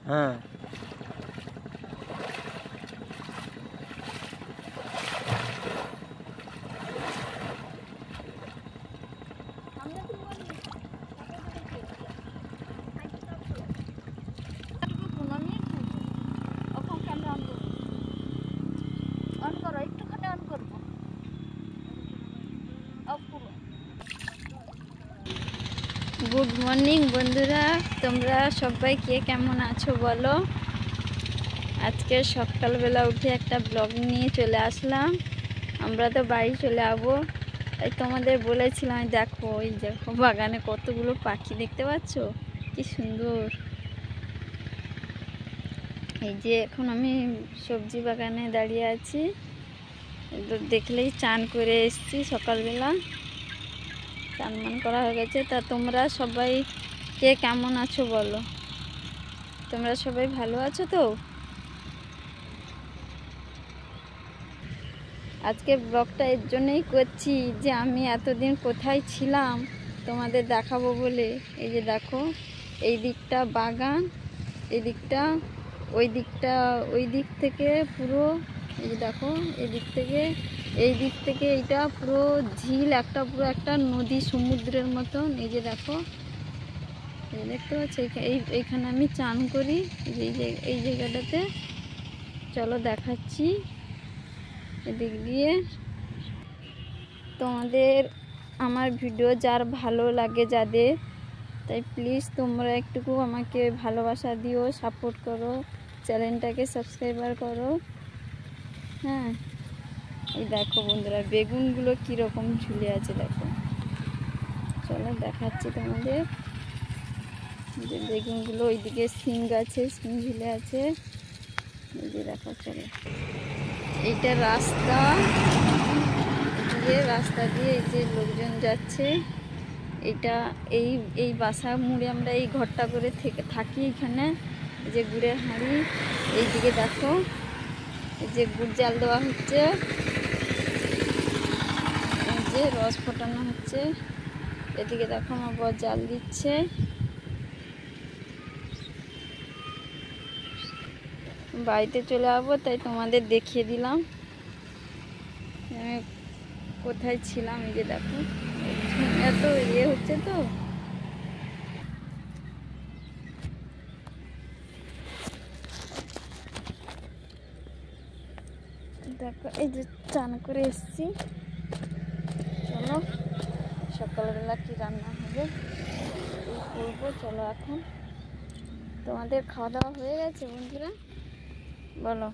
হ্যাঁ good morning বন্ধুরা, তোমরা সবাই কে কেমন আছো বলো। আজকে সকালবেলা উঠে একটা ব্লগ নিয়ে চলে আসলাম। আমরা তো বাড়ি চলে যাবো, তাই তোমাদের বলেছিলাম দেখো ওই দেখো বাগানে কতগুলো পাখি দেখতে পাচ্ছ, কি সুন্দর। এই যে এখন আমি সবজি বাগানে দাঁড়িয়ে আছি, দেখলেই চান করে এসছি সকালবেলা, চান করা হয়ে গেছে। তা তোমরা সবাই কে কেমন আছো বলো, তোমরা সবাই ভালো আছো তো? আজকে ব্লগটা এর জন্যই করছি যে আমি এতদিন কোথায় ছিলাম তোমাদের দেখাবো বলে। এই যে দেখো এই দিকটা বাগান, এই দিকটা ওই দিক থেকে পুরো, এই যে দেখো এই দিক থেকে এইটা পুরো ঝিল, একটা পুরো একটা নদী সমুদ্রের মতন। এই যে দেখো, এই দেখতে পাচ্ছ, এইখানে আমি চান করি এই জায়গাটাতে। চলো দেখাচ্ছি এদিক দিয়ে। তোমাদের আমার ভিডিও যার ভালো লাগে যাদের, তাই প্লিজ তোমরা একটুকু আমাকে ভালোবাসা দিও, সাপোর্ট করো, চ্যানেলটাকে সাবস্ক্রাইবার করো। হ্যাঁ, এই দেখো বন্ধুরা বেগুনগুলো কীরকম ঝুলে আছে দেখো। চলো দেখাচ্ছি তোমাদের যে বেগুনগুলো, ওইদিকে শিম গাছে শিম ঝুলে আছে। এই যে দেখো, চলো এইটা রাস্তা, রাস্তা দিয়ে এই যে লোকজন যাচ্ছে। এইটা এই বাসা মুড়ে আমরা এই ঘরটা করে থাকি এখানে। এই যে গুড়ের হাঁড়ি, এইদিকে দেখো এই যে গুড় জাল দেওয়া হচ্ছে, এই যে রস ফোটানো হচ্ছে। এদিকে দেখো আমার বর জাল দিচ্ছে। বাড়িতে চলে যাবো, তাই তোমাদের দেখিয়ে দিলাম আমি কোথায় ছিলাম। এই যে দেখো এত ইয়ে হচ্ছে তো, দেখো এই যে চান করে এসছি। চলো সকালবেলা কি রান্না হবে করবো। চলো এখন তোমাদের খাওয়া দাওয়া হয়ে গেছে বন্ধুরা বলো।